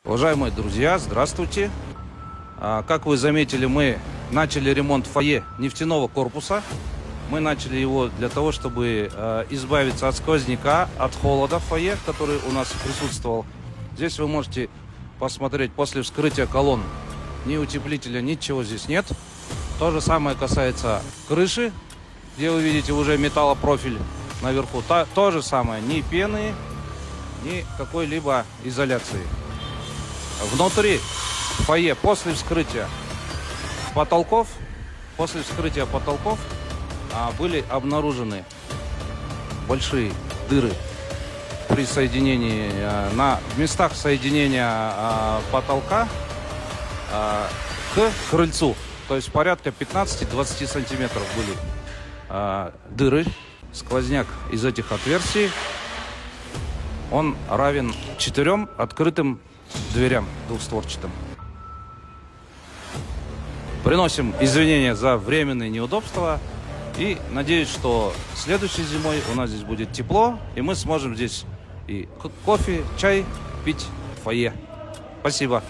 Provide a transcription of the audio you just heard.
Уважаемые друзья, здравствуйте! Как вы заметили, мы начали ремонт фойе нефтяного корпуса. Мы начали его для того, чтобы избавиться от сквозняка, от холода в фойе, который у нас присутствовал. Здесь вы можете посмотреть, после вскрытия колонн ни утеплителя, ничего здесь нет. То же самое касается крыши, где вы видите уже металлопрофиль наверху. То же самое, ни пены, ни какой-либо изоляции. Внутри фойе после вскрытия потолков были обнаружены большие дыры при соединении в местах соединения потолка к крыльцу. То есть порядка 15-20 сантиметров были дыры. Сквозняк из этих отверстий, он равен 4 открытым дверям двухстворчатым. Приносим извинения за временные неудобства и надеюсь, что следующей зимой у нас здесь будет тепло, и мы сможем здесь и кофе, чай пить в фойе. Спасибо.